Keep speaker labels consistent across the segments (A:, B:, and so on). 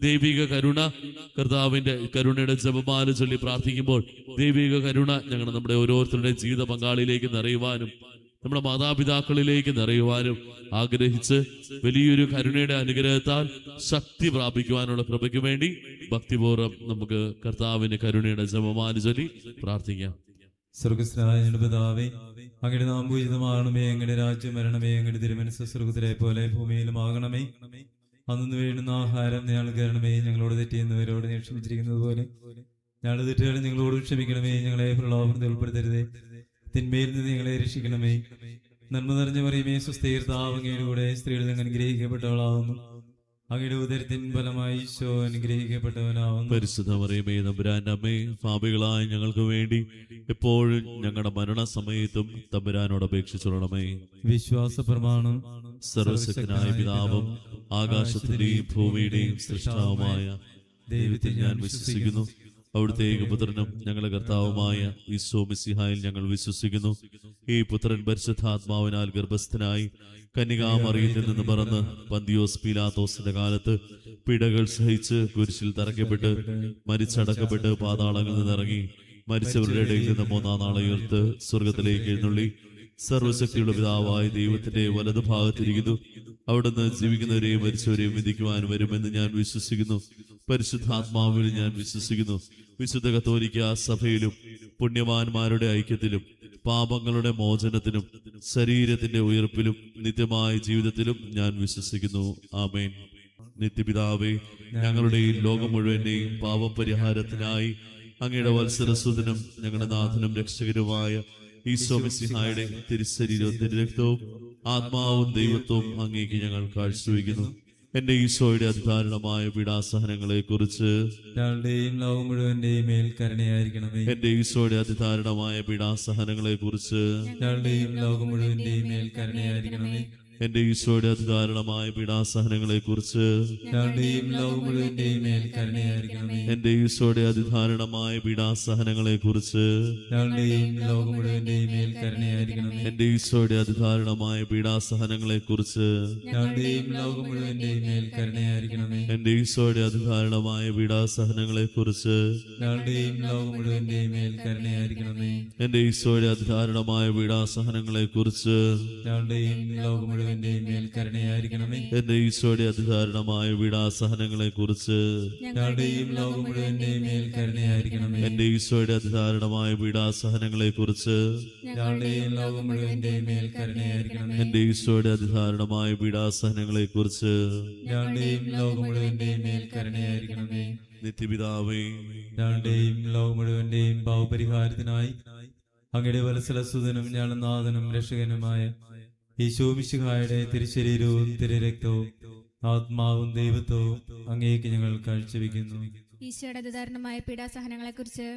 A: ദൈവിക കരുണ, കർത്താവിന്റെ കരുണയുടെ ജപമാല ചൊല്ലി പ്രാർത്ഥിക്കുമ്പോൾ ദൈവിക കരുണ ഞങ്ങൾ നമ്മുടെ ഓരോരുത്തരുടെ ജീവിത പങ്കാളിയിലേക്ക് നിറയുവാനും നമ്മുടെ മാതാപിതാക്കളിലേക്ക് നിറയുവാനും ആഗ്രഹിച്ച് വലിയൊരു കരുണയുടെ അനുഗ്രഹത്താൽ ശക്തി പ്രാപിക്കുവാനുള്ള കൃപയ്ക്ക് വേണ്ടി ഭക്തിപൂർവ്വം നമുക്ക് കർത്താവിന്റെ കരുണയുടെ ജപമാല ചൊല്ലി പ്രാർത്ഥിക്കാം.
B: സ്വർഗസ്ഥനായ ഞങ്ങളുടെ പിതാവേ, അങ്ങയുടെ നാമം പൂജിതമാകണമേ. അങ്ങയുടെ രാജ്യം വരണമേ. അങ്ങയുടെ തിരുമനസ്സ് സ്വർഗ്ഗത്തിലെ പോലെ ഭൂമിയിലും ആകണമേ. അന്നു വേണ്ടുന്ന ആഹാരം ഞങ്ങൾക്ക് തരണമേ. ഞങ്ങളോട് തെറ്റിയുന്നവരോട് നീ ക്ഷമിച്ചിരിക്കുന്നത് പോലെ ഞങ്ങളുടെ തെറ്റുകൾ ഞങ്ങളോട് ക്ഷമിക്കണമേ. ഞങ്ങളെ പ്രലോഭനത്തിൽ ഉൾപ്പെടുത്തരുതേ, തിന്മയിൽ നിന്ന് ഞങ്ങളെ രക്ഷിക്കണമേ. നന്മ നിറഞ്ഞ മറിയമേ, സ്വസ്തി കർത്താവ് അങ്ങയുടെ കൂടെ സ്ത്രീകളിൽ നിന്ന് അനുഗ്രഹിക്കപ്പെട്ടവളാവുന്നു. അങ്ങയുടെ ഉദരത്തിൻ ഫലമായി ഈശോ അനുഗ്രഹിക്കപ്പെട്ടവനാവുന്നു.
A: പരിശുദ്ധ മറിയമേ, തമ്പുരാന്റെ അമ്മേ, പാപികളായ ഞങ്ങൾക്ക് വേണ്ടി എപ്പോഴും ഞങ്ങളുടെ മരണസമയത്തും തമ്പുരാനോട് അപേക്ഷിച്ചുകൊള്ളണമേ.
B: വിശ്വാസ പ്രമാണം.
A: സർവശക്തനായ പിതാവും ആകാശത്തിന്റെയും ഭൂമിയുടെയും സൃഷ്ടാവുമായ ദൈവത്തിൽ ഞാൻ വിശ്വസിക്കുന്നു. അവിടുത്തെ ഏകപുത്രനും ഞങ്ങളുടെ കർത്താവുമായ ഈശോ മിശിഹായിൽ ഞങ്ങൾ വിശ്വസിക്കുന്നു. ഈ പുത്രൻ പരിശുദ്ധാത്മാവിനാൽ ഗർഭസ്ഥനായി കന്യകാമറിയത്തിൽ നിന്ന് പറന്ന് പന്തിയോസ് പീലാത്തോസിന്റെ കാലത്ത് പീഡകൾ സഹിച്ച് കുരിശിൽ തറയ്ക്കപ്പെട്ട് മരിച്ചടക്കപ്പെട്ട് പാതാളങ്ങളിൽ നിന്നിറങ്ങി മരിച്ചവരുടെ ഇടയിൽ നിന്ന് മൂന്നാം നാൾ ഉയർത്ത് സ്വർഗത്തിലേക്ക് എഴുന്നള്ളി സർവശക്തിയുള്ള പിതാവായ ദൈവത്തിന്റെ വലതുഭാഗത്തിരിക്കുന്നു. അവിടുന്ന് ജീവിക്കുന്നവരെയും മരിച്ചവരെയും വിധിക്കുവാൻ വരുമെന്ന് ഞാൻ വിശ്വസിക്കുന്നു. പരിശുദ്ധാത്മാവിൽ ഞാൻ വിശ്വസിക്കുന്നു. വിശുദ്ധ കത്തോലിക്ക സഭയിലും പുണ്യവാന്മാരുടെ ഐക്യത്തിലും പാപങ്ങളുടെ മോചനത്തിനും ശരീരത്തിന്റെ ഉയർപ്പിലും നിത്യമായ ജീവിതത്തിലും ഞാൻ വിശ്വസിക്കുന്നു. ആമേൻ. നിത്യപിതാവേ, ഞങ്ങളുടെയും ലോകം മുഴുവന്റെയും പാപപരിഹാരത്തിനായി അങ്ങയുടെ വത്സരസുതനും ഞങ്ങളുടെ നാഥനും രക്ഷകരുമായ ഈശോ മിശിഹായുടെ തിരുശരീരവും തിരുരക്തവും ആത്മാവും ദൈവത്വവും അങ്ങേക്ക് ഞങ്ങൾ കാഴ്ചവെക്കുന്നു. എന്റെ ഈശോയുടെ അതിദാരുണമായ പീഡാസഹനങ്ങളെ കുറിച്ച്
B: ഞങ്ങളുടെയും ലോകം മുഴുവന്റെയും മേൽ കരുണയായിരിക്കണമേ.
A: എന്റെ ഈശോയുടെ അതിദാരുണമായ പീഡാസഹനങ്ങളെ കുറിച്ച്
B: ഞങ്ങളുടെയും ലോകം മുഴുവന്റെയും മേൽ കരുണയായിരിക്കണമേ.
A: എന്റെ ഈശോയുടെ അതിദാരുണമായ പീഡാസഹനങ്ങളെ കുറിച്ച്
B: ഞങ്ങളുടെയും ലോകം മുഴുവന്റെയും മേൽ കരുണയായിരിക്കണമേ.
A: എന്റെ ഈശോയുടെ അതിദാരുണമായ പീഡാസഹനങ്ങളെ കുറിച്ച്
B: ഞങ്ങളുടെയും ലോകം മുഴുവന്റെയും മേൽ കരുണയായിരിക്കണമേ.
A: എന്റെ ഈശോയുടെ അതിദാരുണമായ പീഡാസഹനങ്ങളെ കുറിച്ച്
B: ഞങ്ങളുടെയും ലോകം മുഴുവന്റെയും മേൽ കരുണയായിരിക്കണമേ.
A: എന്റെ ഈശോയുടെ അതിദാരുണമായ പീഡാസഹനങ്ങളെ കുറിച്ച്
B: ഞങ്ങളുടെയും ലോകം മുഴുവന്റെയും മേൽ കരുണയായിരിക്കണമേ.
A: എന്റെ ഈശോയുടെ അതിദാരുണമായ പീഡാസഹനങ്ങളെ കുറിച്ച്
B: ഞങ്ങളുടെയും ലോകം മുഴുവന്റെയും മേൽ കരുണയായിരിക്കണമേ.
A: എന്റെ ഈശോയുടെ അതിദാരുണമായ പീഡാസഹനങ്ങളെ കുറിച്ച്
B: ഞങ്ങളുടെയും ലോകം മുഴുവന്റെയും മേൽ കരുണയായിരിക്കണമേ.
A: എന്റെ ഈശോയുടെ അതിദാരുണമായ പീഡാസഹനങ്ങളെ കുറിച്ച്
B: ഞങ്ങളുടെയും ലോകം മുഴുവന്റെയും മേൽ കരുണയായിരിക്കണമേ.
A: എന്റെ ഈശോയുടെ അതിദാരുണമായ പീഡാസഹനങ്ങളെ കുറിച്ച്
B: ഞങ്ങളുടെയും ലോകം മുഴുവന്റെയും മേൽ കരുണയായിരിക്കണമേ.
A: നിത്യപിതാവേ,
B: ഞങ്ങളുടെയും ലോകം മുഴുവന്റെയും പാപപരിഹാരത്തിനായി അങ്ങയുടെ വത്സലസുതനും ഞങ്ങളുടെ നാഥനും രക്ഷകനുമായ ഈശോ മിശിഹായുടെ തിരുശരീരവും തിരുരക്തവും ആത്മാവും ദൈവത്വവും അങ്ങേക്ക് ഞങ്ങൾ കാഴ്ചവെക്കുന്നു.
C: ഈശോയുടെ അതിദാരുണമായ പീഡാസഹനങ്ങളെ കുറിച്ച്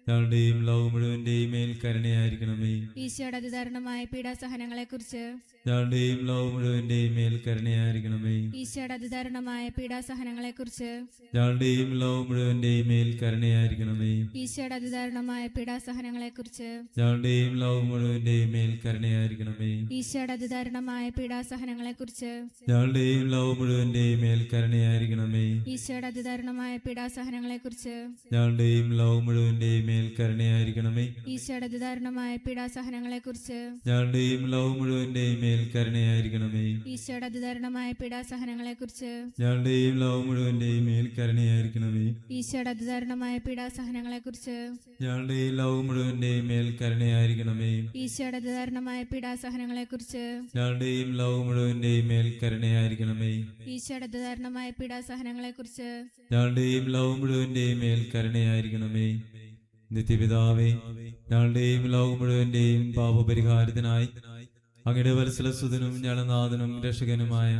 B: ഞങ്ങളുടെയും ലോകം മുഴുവന്റെയും മേൽ കരുണയായിരിക്കണമേ.
C: ഈശോയുടെ അതിദാരുണമായ പീഡാസഹനങ്ങളെ കുറിച്ച്
B: ഞങ്ങളുടെയും ലോകം മുഴുവന്റെയും മേൽ കരുണയായിരിക്കണമേ.
C: ഈശോയുടെ അതിദാരുണമായ പീഡാസഹനങ്ങളെ കുറിച്ച്
B: ഞങ്ങളുടെയും ലോകം മുഴുവന്റെയും മേൽ കരുണയായിരിക്കണമേ.
C: ഈശോയുടെ അതിദാരുണമായ പീഡാസഹനങ്ങളെ കുറിച്ച്
B: ഞങ്ങളുടെയും ലോകം മുഴുവന്റെയും മേൽ കരുണയായിരിക്കണമേ.
C: ഈശോയുടെ അതിദാരുണമായ പീഡാസഹനങ്ങളെ കുറിച്ച്
B: ഞങ്ങളുടെയും ലോകം മുഴുവന്റെയും മേൽ കരുണയായിരിക്കണമേ.
C: ഈശോയുടെ അതിദാരുണമായ പീഡാസഹനങ്ങളെ കുറിച്ച്
B: ഞങ്ങളുടെയും ലോകം മുഴുവന്റെയും മേൽ കരുണയായിരിക്കണമേ.
C: ഈശോയുടെ അതിദാരുണമായ പീഡാസഹനങ്ങളെ കുറിച്ച്
B: ഞങ്ങളുടെയും ലോകം മുഴുവന്റെയും മേൽ കരുണയായിരിക്കണമേ.
C: ഈശോയുടെ അതിദാരുണമായ പീഡാസഹനങ്ങളെ കുറിച്ച്
B: ഞങ്ങളുടെയും ലോകം മുഴുവന്റെയും മേൽ കരുണയായിരിക്കണമേ.
C: ഈശോയുടെ അതിദാരുണമായ പീഡാസഹനങ്ങളെ കുറിച്ച്
B: ഞങ്ങളുടെയും ലോകം മുഴുവന്റെയും മേൽ കരുണയായിരിക്കണമേ.
C: ഈശോയുടെ അതിദാരുണമായ പീഡാസഹനങ്ങളെ കുറിച്ച്
B: ഞങ്ങളുടെയും ലോകം മുഴുവന്റെയും മേൽ കരുണയായിരിക്കണമേ.
C: ഈശോയുടെ അതിദാരുണമായ പീഡാസഹനങ്ങളെ കുറിച്ച്
B: ഞങ്ങളുടെയും ലോകം മുഴുവന്റെയും മേൽ കരുണയായിരിക്കണമേ. നിത്യപിതാവേ, ഞങ്ങളുടെയും ലോകം മുഴുവന്റെയും പാപപരിഹാരത്തിനായി അങ്ങയുടെ വത്സലസുതനും ഞങ്ങളുടെ നാഥനും രക്ഷകനുമായ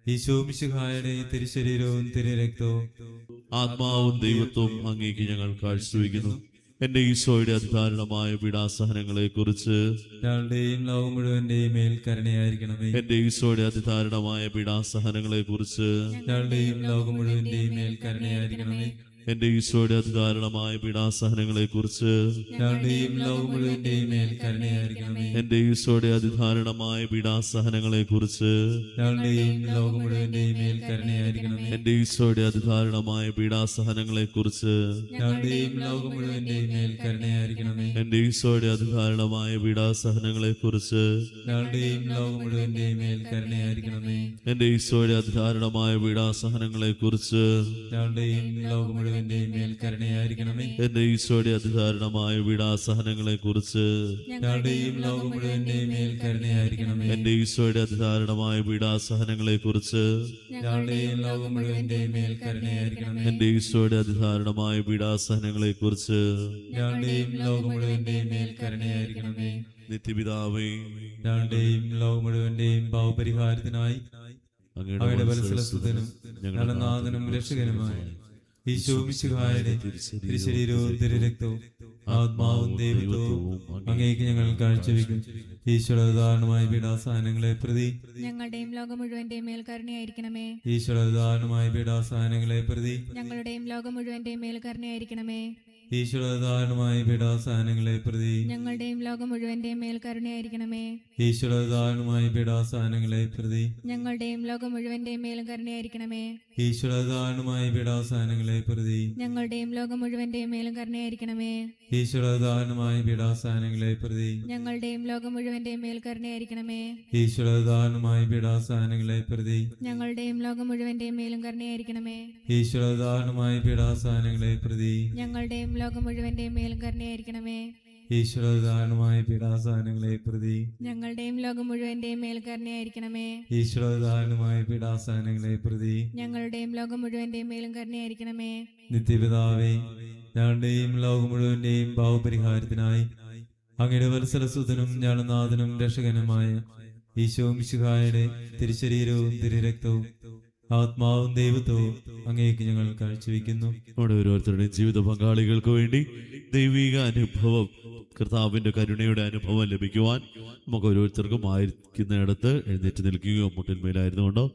B: ഈശോ മിശിഹായുടെ തിരുശരീരവും തിരുരക്തവും
A: ആത്മാവും ദൈവത്വവും അങ്ങേക്ക് ഞങ്ങൾ കാഴ്ചവെക്കുന്നു. എന്റെ ഈശോയുടെ അതിദാരുണമായ പീഡാസഹനങ്ങളെ കുറിച്ച്
B: ഞങ്ങളുടെയും ലോകം മുഴുവന്റെയും മേൽ കരുണയായിരിക്കണമേ.
A: എന്റെ ഈശോയുടെ അതിദാരുണമായ പീഡാസഹനങ്ങളെ കുറിച്ച്
B: ഞങ്ങളുടെയും ലോകം മുഴുവന്റെയും മേൽ കരുണയായിരിക്കണമേ.
A: എന്റെ ഈശോയുടെ അതിദാരുണമായ പീഡാസഹനങ്ങളെ കുറിച്ച്
B: ഞങ്ങളുടെയും ലോകം മുഴുവന്റെയും മേൽ കരുണയായിരിക്കണമേ.
A: എന്റെ ഈശോയുടെ അതിദാരുണമായ പീഡാസഹനങ്ങളെ കുറിച്ച്
B: ഞങ്ങളുടെയും ലോകം മുഴുവന്റെയും മേൽ കരുണയായിരിക്കണമേ.
A: എന്റെ ഈശോയുടെ അതിദാരുണമായ പീഡാസഹനങ്ങളെ കുറിച്ച്
B: ഞങ്ങളുടെയും ലോകം മുഴുവന്റെയും മേൽ കരുണയായിരിക്കണമേ.
A: എന്റെ ഈശോയുടെ അതിദാരുണമായ പീഡാസഹനങ്ങളെ കുറിച്ച്
B: ഞങ്ങളുടെയും ലോകം മുഴുവന്റെയും മേൽ കരുണയായിരിക്കണമേ.
A: എന്റെ ഈശോയുടെ അതിദാരുണമായ പീഡാസഹനങ്ങളെ കുറിച്ച്
B: ഞങ്ങളുടെയും ലോകം മുഴുവന്റെയും മേൽ കരുണയായിരിക്കണമേ.
A: എന്റെ ഈശോയുടെ അതിദാരുണമായ പീഡാസഹനങ്ങളെ കുറിച്ച്
B: ഞങ്ങളുടെയും ലോകം മുഴുവന്റെയും മേൽ കരുണയായിരിക്കണമേ.
A: എന്റെ ഈശോയുടെ അതിദാരുണമായ പീഡാസഹനങ്ങളെ കുറിച്ച്
B: ഞങ്ങളുടെയും ലോകം മുഴുവന്റെയും മേൽ കരുണയായിരിക്കണമേ.
A: എന്റെ ഈശോയുടെ അതിദാരുണമായ പീഡാസഹനങ്ങളെ കുറിച്ച്
B: ഞങ്ങളുടെയും ലോകം മുഴുവന്റെയും മേൽ കരുണയായിരിക്കണമേ.
A: നിത്യപിതാവേ,
B: ഞങ്ങളുടെയും ലോകം മുഴുവന്റെയും പാവപരിഹാരത്തിനായി അങ്ങയുടെ വത്സലസുതനും ഞങ്ങളുടെ നാഥനും രക്ഷകനുമായ ഈശോ മിശിഹായുടെ തിരുശരീരവും തിരുരക്തവും ആത്മാവും ദൈവത്വവും അങ്ങേക്ക് ഞങ്ങൾ കാഴ്ചവെക്കും. ഈശോയുടെ ഉദാഹരണമായ പീഡാസഹനങ്ങളെ പ്രതി
C: ഞങ്ങളുടെയും ലോകം മുഴുവന്റെയും മേൽ കരുണയായിരിക്കണമേ.
B: ഈശോയുടെ ഉദാഹരണമായ പീഡാസഹനങ്ങളെ പ്രതി
C: ഞങ്ങളുടെയും ലോകം മുഴുവന്റെയും മേൽ കരുണയായിരിക്കണമേ.
B: ഈശോയുടെ ഉദാഹരണമായ പീഡാസഹനങ്ങളെ പ്രതി
C: ഞങ്ങളുടെയും ലോകം മുഴുവന്റെയും മേൽ കരുണയായിരിക്കണമേ.
B: ഈശോയുടെ ഉദാഹരണമായ പീഡാസഹനങ്ങളെ പ്രതി
C: ഞങ്ങളുടെയും ലോകം മുഴുവന്റെയും മേൽ കരുണയായിരിക്കണമേ.
B: ഈശോയുടെ ഉദാഹരണമായ പീഡാസഹനങ്ങളെ പ്രതി
C: ഞങ്ങളുടെയും ലോകം മുഴുവന്റെയും മേൽ കരുണയായിരിക്കണമേ.
B: ഈശോയുടെ ഉദാഹരണമായ പീഡാസഹനങ്ങളെ പ്രതി
C: ഞങ്ങളുടെയും ലോകം മുഴുവന്റെയും മേൽ കരുണയായിരിക്കണമേ.
B: ഈശോയുടെ ഉദാഹരണമായ പീഡാസഹനങ്ങളെ പ്രതി
C: ഞങ്ങളുടെയും ലോകം മുഴുവന്റെയും മേലും കരുണയായിരിക്കണമേ.
B: ഈശോയുടെ ഉദാഹരണമായ പീഡാസഹനങ്ങളെ പ്രതി
C: ഞങ്ങളുടെയും ലോകം മുഴുവന്റെയും മേലും കരുണയായിരിക്കണമേ.
B: ഈശോയുടെ ഉദാഹരണമായ പീഡാസഹനങ്ങളെ പ്രതി
C: ഞങ്ങളുടെയും ലോകം മുഴുവന്റെയും മേൽ കരുണയായിരിക്കണമേ.
B: ഈശോയുടെ ഉദാഹരണമായ പീഡാസഹനങ്ങളെ പ്രതി
C: ഞങ്ങളുടെയും ലോകം മുഴുവന്റെയും മേലും കരുണയായിരിക്കണമേ.
B: നിത്യപിതാവേ, ഞങ്ങളുടെയും ലോകം മുഴുവന്റെയും പാവപരിഹാരത്തിനായി അങ്ങയുടെ വത്സലസുതനും ഞങ്ങളുടെ നാഥനും രക്ഷകനുമായ ഈശോ മിശിഹായുടെ തിരുശരീരവും തിരുരക്തവും ആത്മാവും ദൈവത്വവും അങ്ങേക്ക് ഞങ്ങൾ കാഴ്ചവെക്കുന്നു.
A: നമ്മുടെ ഓരോരുത്തരുടെയും ജീവിത പങ്കാളികൾക്ക് വേണ്ടി ദൈവിക അനുഭവം, കർത്താവിന്റെ കരുണയുടെ അനുഭവം ലഭിക്കുവാൻ നമുക്ക് ഓരോരുത്തർക്കും ആയിരിക്കുന്നിടത്ത് എഴുന്നേറ്റ് നിൽക്കുകയോ മുട്ടിന്മേലായിരുന്നുകൊണ്ടോ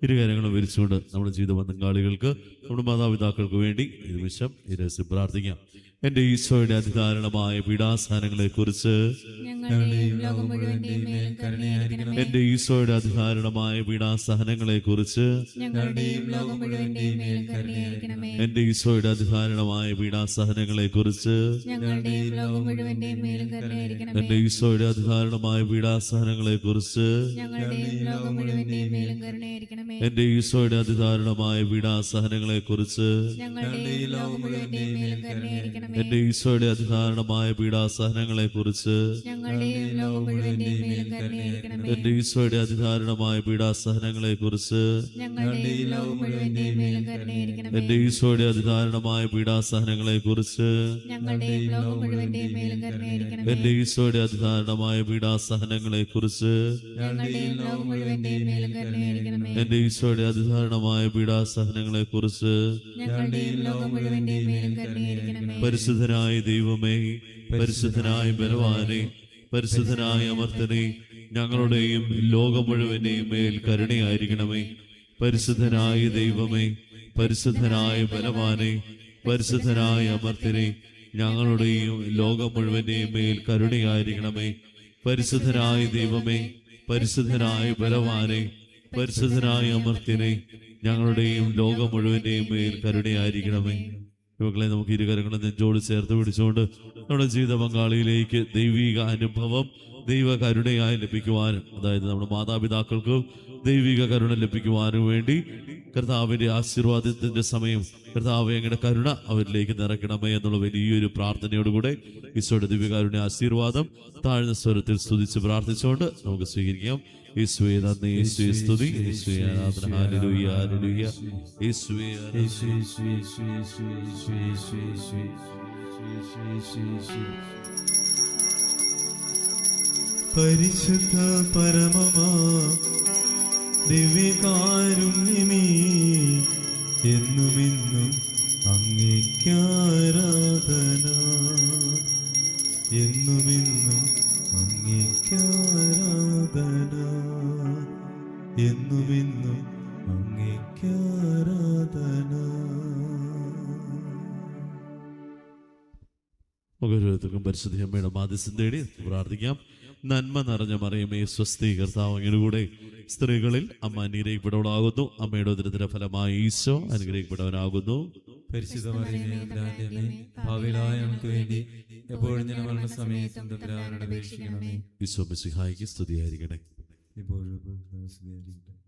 A: ഇരുകാര്യങ്ങളും വിരിച്ചുകൊണ്ട് നമ്മുടെ ജീവിത പങ്കാളികൾക്ക്, നമ്മുടെ മാതാപിതാക്കൾക്ക് വേണ്ടി ഈ നിമിഷം ഈ രഹസ്യം പ്രാർത്ഥിക്കാം. എന്റെ ഈശോയുടെ അതിദാരുണമായ പീഡാസഹനങ്ങളെ കുറിച്ച്
C: ഞങ്ങളുടെയും ലോകം മുഴുവന്റെയും മേലും കരുണയായിരിക്കണമേ.
A: എന്റെ ഈശോയുടെ അതിദാരുണമായ പീഡാസഹനങ്ങളെ കുറിച്ച്
C: ഞങ്ങളുടെയും ലോകം മുഴുവന്റെയും മേലും കരുണയായിരിക്കണമേ.
A: എന്റെ ഈശോയുടെ അതിദാരുണമായ പീഡാസഹനങ്ങളെ കുറിച്ച്
C: ഞങ്ങളുടെയും ലോകം മുഴുവന്റെയും മേലും കരുണയായിരിക്കണമേ.
A: എന്റെ ഈശോയുടെ അതിദാരുണമായ പീഡാസഹനങ്ങളെ കുറിച്ച്
C: ഞങ്ങളുടെയും ലോകം മുഴുവന്റെയും മേലും കരുണയായിരിക്കണമേ.
A: എന്റെ ഈശോയുടെ അതിദാരുണമായ പീഡാസഹനങ്ങളെ കുറിച്ച്
C: ഞങ്ങളുടെയും ലോകം മുഴുവന്റെയും മേലും കരുണയായിരിക്കണമേ.
A: എന്റെ ഈശോയുടെ അതിദാരുണമായ പീഡാസഹനങ്ങളെ കുറിച്ച്
C: ഞങ്ങളുടെയും ലോകം മുഴുവന്റെയും മേലും കരുണയായിരിക്കണമേ.
A: എന്റെ ഈശോയുടെ അതിദാരുണമായ പീഡാസഹനങ്ങളെ കുറിച്ച്
C: ഞങ്ങളുടെയും ലോകം മുഴുവന്റെയും മേലും കരുണയായിരിക്കണമേ.
A: എന്റെ ഈശോയുടെ അതിദാരുണമായ പീഡാസഹനങ്ങളെ കുറിച്ച്
C: ഞങ്ങളുടെയും ലോകം മുഴുവന്റെയും മേലും കരുണയായിരിക്കണമേ.
A: എന്റെ ഈശോയുടെ അതിദാരുണമായ പീഡാസഹനങ്ങളെ കുറിച്ച്
C: ഞങ്ങളുടെയും ലോകം മുഴുവന്റെയും മേലും കരുണയായിരിക്കണമേ.
A: എന്റെ ഈശോയുടെ അതിദാരുണമായ പീഡാസഹനങ്ങളെ കുറിച്ച്
C: ഞങ്ങളുടെയും ലോകം മുഴുവന്റെയും മേലും കരുണയായിരിക്കണമേ.
A: പരിശുദ്ധനായ ദൈവമേ, പരിശുദ്ധനായ ബലവാനെ, പരിശുദ്ധനായ അമർത്തനെ, ഞങ്ങളുടെയും ലോകം മുഴുവന്റെയും മേൽ കരുണയായിരിക്കണമേ. പരിശുദ്ധനായ ദൈവമേ, പരിശുദ്ധനായ ബലവാനെ, പരിശുദ്ധനായ അമർത്തനെ, ഞങ്ങളുടെയും ലോകം മുഴുവന്റെയും മേൽ കരുണയായിരിക്കണമേ. പരിശുദ്ധനായ ദൈവമേ, പരിശുദ്ധനായ ബലവാനെ, പരിശുദ്ധനായ അമർത്യനെ, ഞങ്ങളുടെയും ലോകം മുഴുവന്റെയും മേൽ കരുണയായിരിക്കണമേ. ഇവകളെ നമുക്ക് ഇരുകരങ്ങളും നെഞ്ചോട് ചേർത്ത് പിടിച്ചുകൊണ്ട് നമ്മുടെ ജീവിത പങ്കാളിയിലേക്ക് ദൈവിക അനുഭവം, ദൈവ കരുണയായി ലഭിക്കുവാനും, അതായത് നമ്മുടെ മാതാപിതാക്കൾക്ക് ദൈവിക കരുണ ലഭിക്കുവാനും വേണ്ടി കർത്താവിന്റെ ആശീർവാദത്തിന്റെ സമയം, കർത്താവ് അങ്ങയുടെ കരുണ അവരിലേക്ക് നിറയ്ക്കണമേ എന്നുള്ള വലിയൊരു പ്രാർത്ഥനയോടുകൂടെ ഈശോയുടെ ദിവ്യകാരുണ്യ ആശീർവാദം താഴ്ന്ന സ്വരത്തിൽ സ്തുതിച്ച് പ്രാർത്ഥിച്ചുകൊണ്ട് നമുക്ക് സ്വീകരിക്കാം. യേശുവേ നന്ദി, യേശുവേ സ്തുതി, യേശുവേ ആരാധന. Hallelujah, hallelujah. യേശുവേ
B: പരിശുദ്ധ പരമമാ ദിവ്യകാരുണ്യമേ, എന്നുമെന്നും അങ്ങേക്കാരാധന, എന്നുമെന്നും അങ്ങേക്കാരാധന, എന്നുമെന്നും അങ്ങേക്കാരാധന.
A: ഓരോരുത്തർക്കും പരിശുദ്ധ അമ്മയുടെ മാധ്യസ്ഥം തേടി പ്രാർത്ഥിക്കാം. നന്മ നിറഞ്ഞ മറിയമേ സ്വസ്തി, കർത്താവ് അങ്ങയുടെ കൂടെ സ്ത്രീകളിൽ അമ്മ അനുഗ്രഹിക്കപ്പെട്ടവളാകുന്നു. അമ്മയുടെ ഉദരത്തിന്റെ ഫലമായി ഈശോ അനുഗ്രഹിക്കപ്പെട്ടവനാകുന്നു.
B: പരിശുദ്ധ മറിയമേ തമ്പുരാന്റെ അമ്മേ, പാപികളായ ഞങ്ങൾക്ക് വേണ്ടി എപ്പോഴും ഞാൻ മരണസമയത്തും തമ്പുരാനോട് അപേക്ഷിക്കണമേ.
A: ഈശോ മിശിഹായ്ക്ക് സ്തുതിയായിരിക്കട്ടെ.
B: ഇപ്പോഴും